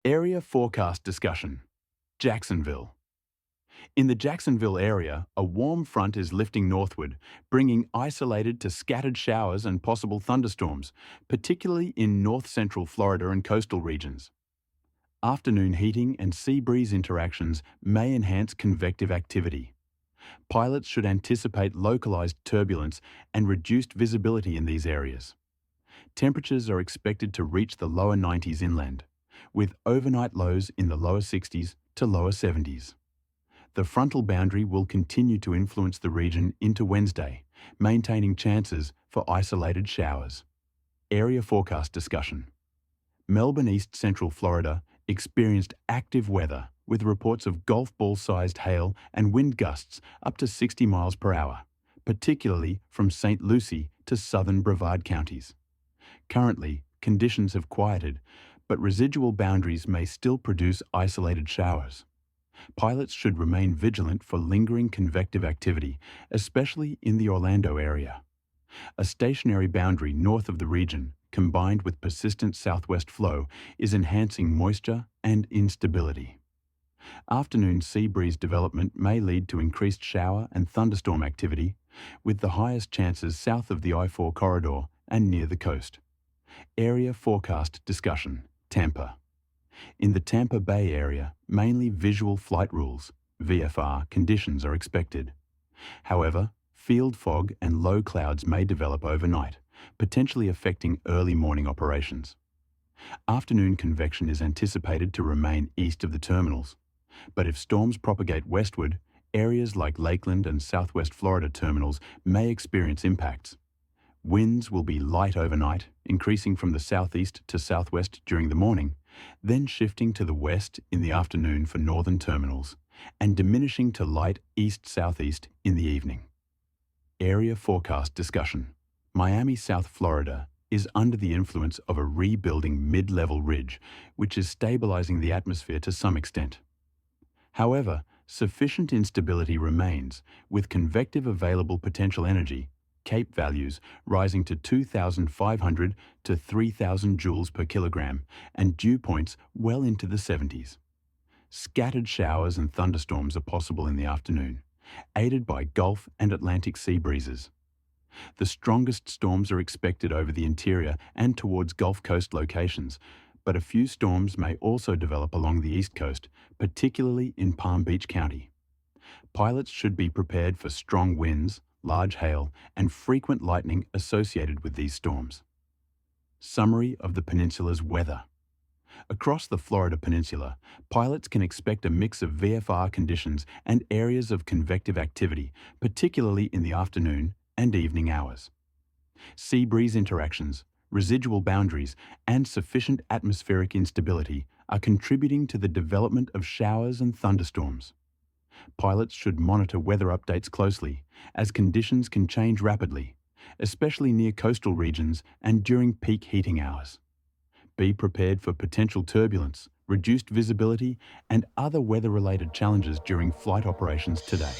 Area forecast discussion. Jacksonville. In the Jacksonville area, a warm front is lifting northward, bringing isolated to scattered showers and possible thunderstorms, particularly in north-central Florida and coastal regions. Afternoon heating and sea breeze interactions may enhance convective activity. Pilots should anticipate localized turbulence and reduced visibility in these areas. Temperatures are expected to reach the lower 90s inland, with overnight lows in the lower 60s to lower 70s. The frontal boundary will continue to influence the region into Wednesday, maintaining chances for isolated showers. Area forecast discussion. Melbourne, East Central Florida experienced active weather with reports of golf ball-sized hail and wind gusts up to 60 miles per hour, particularly from St. Lucie to southern Brevard counties. Currently, conditions have quieted, but residual boundaries may still produce isolated showers. Pilots should remain vigilant for lingering convective activity, especially in the Orlando area. A stationary boundary north of the region, combined with persistent southwest flow, is enhancing moisture and instability. Afternoon sea breeze development may lead to increased shower and thunderstorm activity, with the highest chances south of the I-4 corridor and near the coast. Area forecast discussion. Tampa. In the Tampa Bay area, mainly visual flight rules, VFR, conditions are expected. However, field fog and low clouds may develop overnight, potentially affecting early morning operations. Afternoon convection is anticipated to remain east of the terminals, but if storms propagate westward, areas like Lakeland and Southwest Florida terminals may experience impacts. Winds will be light overnight, increasing from the southeast to southwest during the morning, then shifting to the west in the afternoon for northern terminals, and diminishing to light east-southeast in the evening. Area forecast discussion. Miami, South Florida is under the influence of a rebuilding mid-level ridge, which is stabilizing the atmosphere to some extent. However, sufficient instability remains, with convective available potential energy, CAPE values, rising to 2,500 to 3,000 joules per kilogram, and dew points well into the 70s. Scattered showers and thunderstorms are possible in the afternoon, aided by Gulf and Atlantic sea breezes. The strongest storms are expected over the interior and towards Gulf Coast locations, but a few storms may also develop along the East Coast, particularly in Palm Beach County. Pilots should be prepared for strong winds, large hail, and frequent lightning associated with these storms. Summary of the peninsula's weather. Across the Florida Peninsula, pilots can expect a mix of VFR conditions and areas of convective activity, particularly in the afternoon and evening hours. Sea breeze interactions, residual boundaries, and sufficient atmospheric instability are contributing to the development of showers and thunderstorms. Pilots should monitor weather updates closely, as conditions can change rapidly, especially near coastal regions and during peak heating hours. Be prepared for potential turbulence, reduced visibility, and other weather-related challenges during flight operations today.